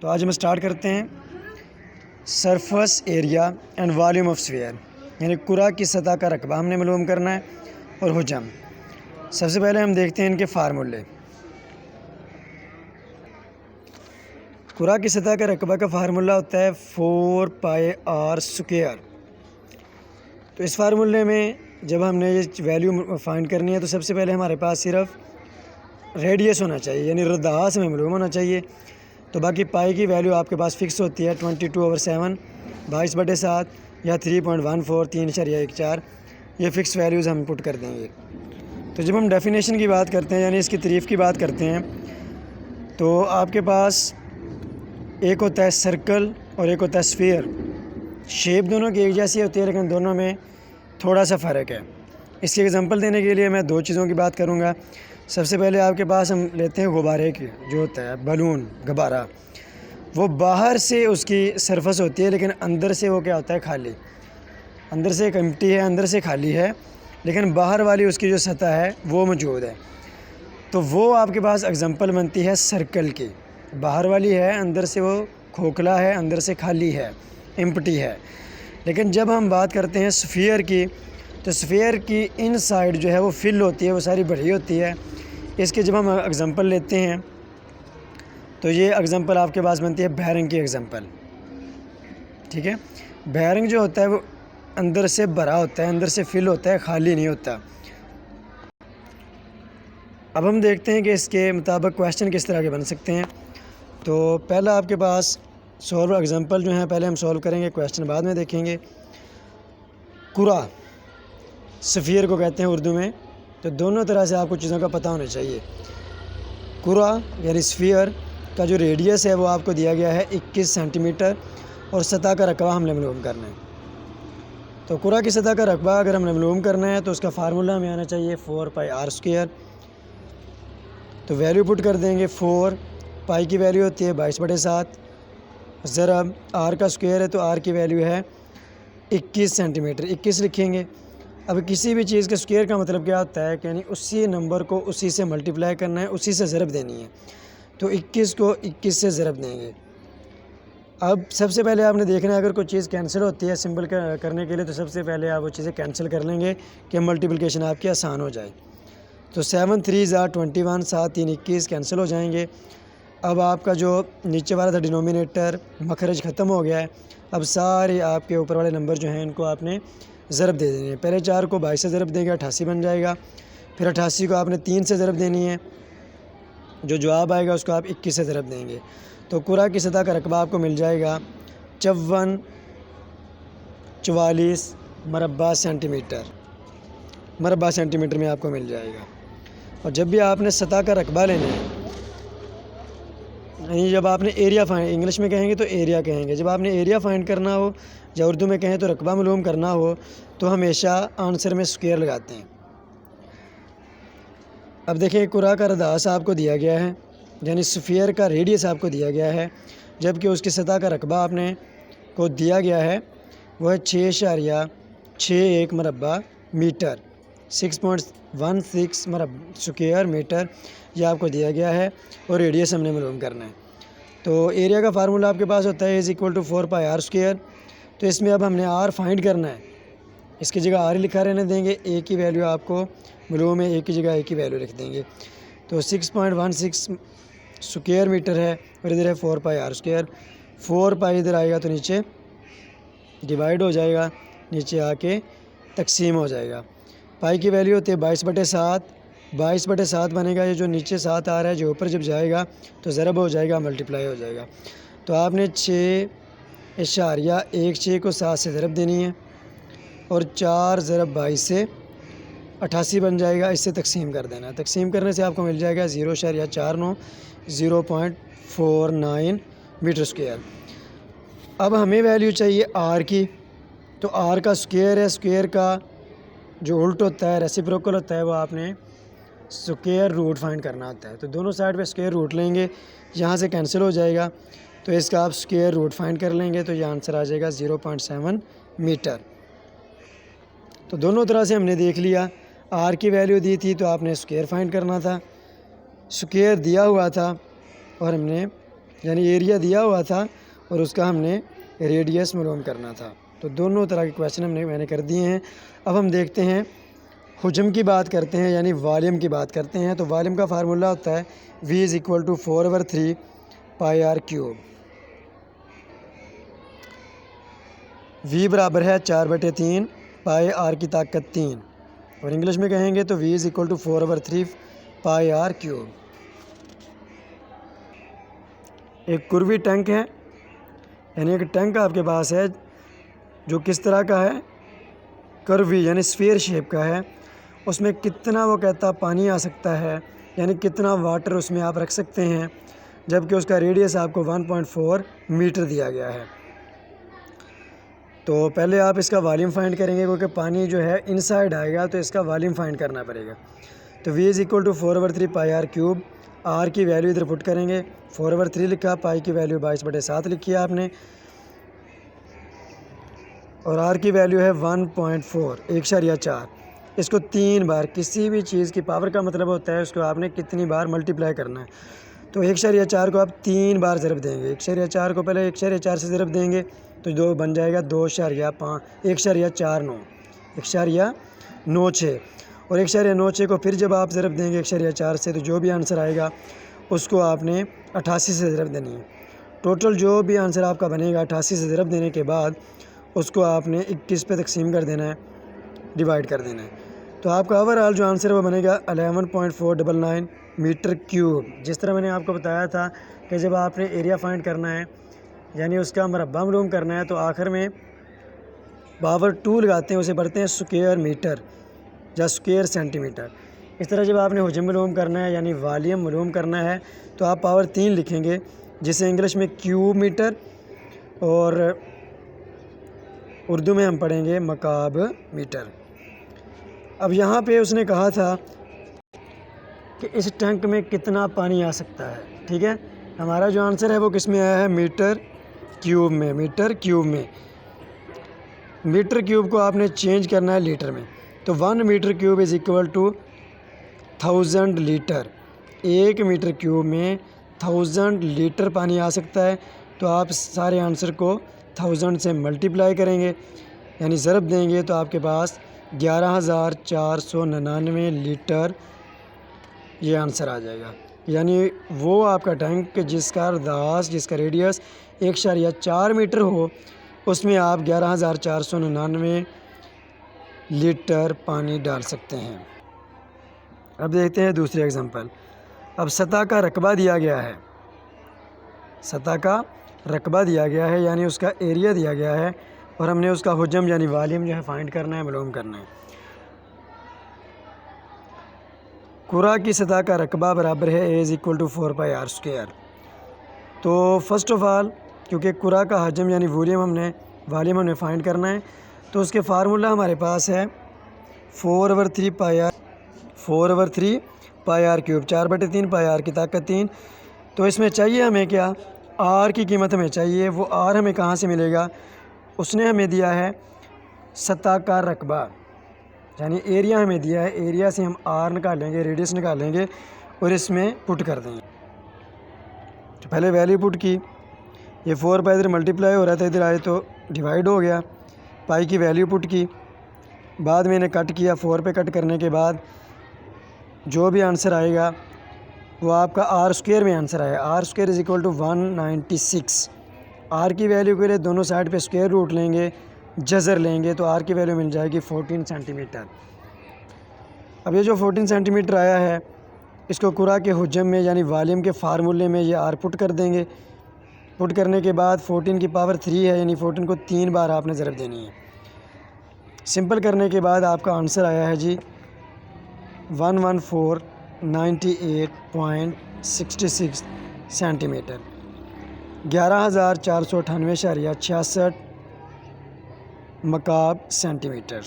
तो आज हम स्टार्ट करते हैं surface area and volume of sphere, यानी कुरा की सतह का रकबा हमने मालूम करना है और हुजम। सबसे पहले हम देखते हैं इनके फार्मूले। कुरा की सतह का रकबा का फार्मूला होता है 4πr²। तो इस फार्मूले में जब हमने ये वैल्यू फाइंड करनी है तो सबसे पहले हमारे पास सिर्फ रेडियस होना चाहिए, यानी रदास में मालूम होना चाहिए। तो बाकी पाई की वैल्यू आपके पास फ़िक्स होती है 22/7, 22/7 या 3.14, 3.14, ये फ़िक्स वैल्यूज़ हम पुट कर देंगे। तो जब हम डेफिनेशन की बात करते हैं, यानी इसकी तारीफ़ की बात करते हैं, तो आपके पास एक होता है सर्कल और एक होता है स्फीयर। शेप दोनों की एक जैसी होती है, लेकिन दोनों में थोड़ा सा फ़र्क है। इसकी एग्जांपल देने के लिए मैं दो चीज़ों की बात करूँगा। सबसे पहले आपके पास हम लेते हैं गुब्बारे की, जो होता है बलून, गुब्बारा। वो बाहर से उसकी सरफेस होती है, लेकिन अंदर से वो क्या होता है, खाली। अंदर से एक एम्प्टी है, अंदर से खाली है, लेकिन बाहर वाली उसकी जो सतह है वो मौजूद है। तो वो आपके पास एग्जांपल बनती है सर्कल की। बाहर वाली है, अंदर से वो खोखला है, अंदर से खाली है, एम्प्टी है। लेकिन जब हम बात करते हैं स्फीयर की, तो स्फीयर की इन साइड जो है वो फिल होती है, वो सारी भरी होती है। इसके जब हम एग्जांपल लेते हैं तो ये एग्जांपल आपके पास बनती है बैरिंग की एग्जांपल, ठीक है। बैरिंग जो होता है वो अंदर से भरा होता है, अंदर से फिल होता है, खाली नहीं होता। अब हम देखते हैं कि इसके मुताबिक क्वेश्चन किस तरह के बन सकते हैं। तो पहला आपके पास सॉल्व एग्जांपल जो है पहले हम सॉल्व करेंगे, क्वेश्चन बाद में देखेंगे। कुरा स्फीयर को कहते हैं उर्दू में। तो दोनों तरह से आपको चीज़ों का पता होना चाहिए। कुरा यानी स्फीयर का जो रेडियस है वो आपको दिया गया है 21 सेंटीमीटर और सतह का रकबा हमने मालूम करना है। तो कुरा की सतह का रकबा अगर हमने मालूम करना है तो उसका फार्मूला हमें आना चाहिए 4πr²। तो वैल्यू पुट कर देंगे 4, पाई की वैल्यू होती है 22/7, ज़रब आर का स्क्वायर है तो आर की वैल्यू है 21 सेंटीमीटर, 21 लिखेंगे। अब किसी भी चीज़ के स्क्वायर का मतलब क्या होता है कि यानी उसी नंबर को उसी से मल्टीप्लाई करना है, उसी से ज़रब देनी है। तो 21 को 21 से ज़रब देंगे। अब सबसे पहले आपने देखना है, अगर कोई चीज़ कैंसिल होती है सिंपल करने के लिए, तो सबसे पहले आप वो चीज़ें कैंसिल कर लेंगे कि मल्टीप्लिकेशन आपकी आसान हो जाए। तो 7 3 21, 7 3 21 कैंसिल हो जाएंगे। अब आपका जो नीचे वाला था डिनोमिनेटर, मखरज ख़त्म हो गया है। अब सारे आपके ऊपर वाले नंबर जो हैं इनको आपने ज़रब दे देनी है। पहले 4 को 22 से ज़रब देंगे, 88 बन जाएगा। फिर 88 को आपने 3 से ज़रब देनी है, जो जवाब आएगा उसको आप 21 से ज़रब देंगे। तो कुरा की सतह का रकबा आपको मिल जाएगा 5444 मरबा सेंटीमीटर में आपको मिल जाएगा। और जब भी आपने सतह का रकबा लेना है, यानी जब आपने एरिया फाइंड, इंग्लिश में कहेंगे तो एरिया कहेंगे, जब आपने एरिया फाइंड करना हो या उर्दू में कहें तो रकबा मालूम करना हो, तो हमेशा आंसर में स्क्वायर लगाते हैं। अब देखिए, कुरा का रदास आपको दिया गया है, यानी स्फीयर का रेडियस आपको दिया गया है, जबकि उसकी सतह का रकबा आपने को दिया गया है वो है 6.61 मरबा मीटर, 6.16 स्क्वायर मीटर, यह आपको दिया गया है और रेडियस हमने मालूम करना है। तो एरिया का फार्मूला आपके पास होता है = 4πr²। तो इसमें अब हमने आर फाइंड करना है, इसकी जगह आर ही लिखा रहने देंगे, ए की वैल्यू आपको मालूम है, ए की जगह ए की वैल्यू लिख देंगे। तो 6.16 स्क्वायर मीटर है और इधर है 4πr²। 4π इधर आएगा तो नीचे डिवाइड हो जाएगा, नीचे आके तकसीम हो जाएगा। पाई की वैल्यू होती है 22/7, 22/7 बनेगा। ये जो नीचे 7 आ रहा है, जो ऊपर जब जाएगा तो ज़रब हो जाएगा, मल्टीप्लाई हो जाएगा। तो आपने 6.16 को 7 से ज़रब देनी है और 4 ज़रब 22 से 88 बन जाएगा, इससे तकसीम कर देना है। तकसीम करने से आपको मिल जाएगा 0.49, 0.49 मीटर स्क्वायर। अब हमें वैल्यू चाहिए आर की। तो आर का स्क्वायर है, स्क्वायर का जो उल्ट होता है, रेसिप्रोकल होता है, वो आपने स्क्वायर रूट फाइंड करना होता है। तो दोनों साइड पे स्क्वायर रूट लेंगे, यहाँ से कैंसिल हो जाएगा, तो इसका आप स्क्वायर रूट फाइंड कर लेंगे, तो ये आंसर आ जाएगा 0.7 मीटर। तो दोनों तरह से हमने देख लिया। आर की वैल्यू दी थी तो आपने स्क्वायर फाइंड करना था, स्क्वायर दिया हुआ था और हमने यानी एरिया दिया हुआ था और उसका हमने रेडियस मालूम करना था। तो दोनों तरह के क्वेश्चन मैंने कर दिए हैं। अब हम देखते हैं हुजम की बात करते हैं, यानी वॉल्यूम की बात करते हैं। तो वॉल्यूम का फार्मूला होता है V = 4/3 πr³। V बराबर है 4/3 πr की ताकत 3, और इंग्लिश में कहेंगे तो V = 4/3 πr³। एक कुर्वी टैंक है, यानी एक टैंक आपके पास है जो किस तरह का है, कर्वी यानी स्फीयर शेप का है। उसमें कितना वो कहता पानी आ सकता है, यानी कितना वाटर उसमें आप रख सकते हैं, जबकि उसका रेडियस आपको 1.4 मीटर दिया गया है। तो पहले आप इसका वॉल्यूम फाइंड करेंगे, क्योंकि पानी जो है इनसाइड आएगा तो इसका वॉल्यूम फाइंड करना पड़ेगा। तो V = 4/3 πr³। R की वैल्यू इधर पुट करेंगे, 4/3 लिखा, पाई की वैल्यू 22/7 लिखी है आपने, और R की वैल्यू है 1.4 1.4। इसको 3 बार, किसी भी चीज़ की पावर का मतलब होता है उसको आपने कितनी बार मल्टीप्लाई करना है। तो 1.4 को आप 3 बार ज़रब देंगे। 1.4 को पहले 1.4 से ज़रब देंगे तो 2 बन जाएगा 2.5 1.49 1.96, और 1.96 को फिर जब आप ज़रब देंगे 1.4 से, तो जो भी आंसर आएगा उसको आपने 88 से ज़रब देनी है। टोटल जो भी आंसर आपका बनेगा 88 से ज़रब देने के बाद उसको आपने 21 पे तकसीम कर देना है, डिवाइड कर देना है। तो आपका ओवरऑल जो आंसर है वो बनेगा 11.499 मीटर क्यूब। जिस तरह मैंने आपको बताया था कि जब आपने एरिया फाइंड करना है, यानी उसका मरबा मालूम करना है, तो आखिर में पावर 2 लगाते हैं, उसे पढ़ते हैं स्क्वायर मीटर या स्क्वायर सेंटीमीटर। इस तरह जब आपने हुजम मालूम करना है, यानी वॉल्यूम मालूम करना है, तो आप पावर 3 लिखेंगे, जिसे इंग्लिश में क्यूब मीटर और उर्दू में हम पढ़ेंगे मकाब मीटर। अब यहाँ पे उसने कहा था कि इस टैंक में कितना पानी आ सकता है, ठीक है। हमारा जो आंसर है वो किस में आया है, मीटर क्यूब में। मीटर क्यूब में, मीटर क्यूब को आपने चेंज करना है लीटर में। तो 1 metre cube = 1000 litre. 1 metre cube में 1000 लीटर पानी आ सकता है। तो आप सारे आंसर को 1000 से मल्टीप्लाई करेंगे, यानी ज़रब देंगे, तो आपके पास 11,499 लीटर ये आंसर आ जाएगा। यानी वो आपका टैंक जिसका अर्दास, जिसका रेडियस 1.4 मीटर हो, उसमें आप 11,499 लीटर पानी डाल सकते हैं। अब देखते हैं दूसरी एग्जांपल। अब सतह का रकबा दिया गया है, सतह का रकबा दिया गया है, यानी उसका एरिया दिया गया है, और हमने उसका हुजम यानी वॉल्यूम जो है फाइंड करना है, मालूम करना है। कुरा की सतह का रकबा बराबर है A = 4 πr²। तो फर्स्ट ऑफ़ ऑल, क्योंकि कुरा का हजम यानी वॉल्यूम हमने फाइंड करना है, तो उसके फार्मूला हमारे पास है 4/3 πr, 4/3 πr³, 4/3 πr की ताकत 3। तो इसमें चाहिए हमें क्या, R की कीमत हमें चाहिए। वो R हमें कहाँ से मिलेगा, उसने हमें दिया है सतह का रकबा, यानी एरिया हमें दिया है। एरिया से हम R निकालेंगे, रेडियस निकालेंगे और इसमें पुट कर देंगे। तो पहले वैल्यू पुट की, ये 4 पाई इधर मल्टीप्लाई हो रहा था, इधर आए तो डिवाइड हो गया। पाई की वैल्यू पुट की, बाद में इन्हें कट किया। 4 पे कट करने के बाद जो भी आंसर आएगा वो आपका R² में आंसर आएगा। R² = 196। R की वैल्यू के लिए दोनों साइड पे स्क्वायर रूट लेंगे, जज़र लेंगे, तो R की वैल्यू मिल जाएगी 14 सेंटीमीटर। अब ये जो 14 सेंटीमीटर आया है, इसको कुरा के हुजम में यानी वॉल्यूम के फार्मूले में ये R पुट कर देंगे। पुट करने के बाद 14 की पावर 3 है, यानी 14 को 3 बार आपने ज़रब देनी है। सिंपल करने के बाद आपका आंसर आया है जी 11498.66 सेंटीमीटर, 11,498.66 मकाब सेंटीमीटर।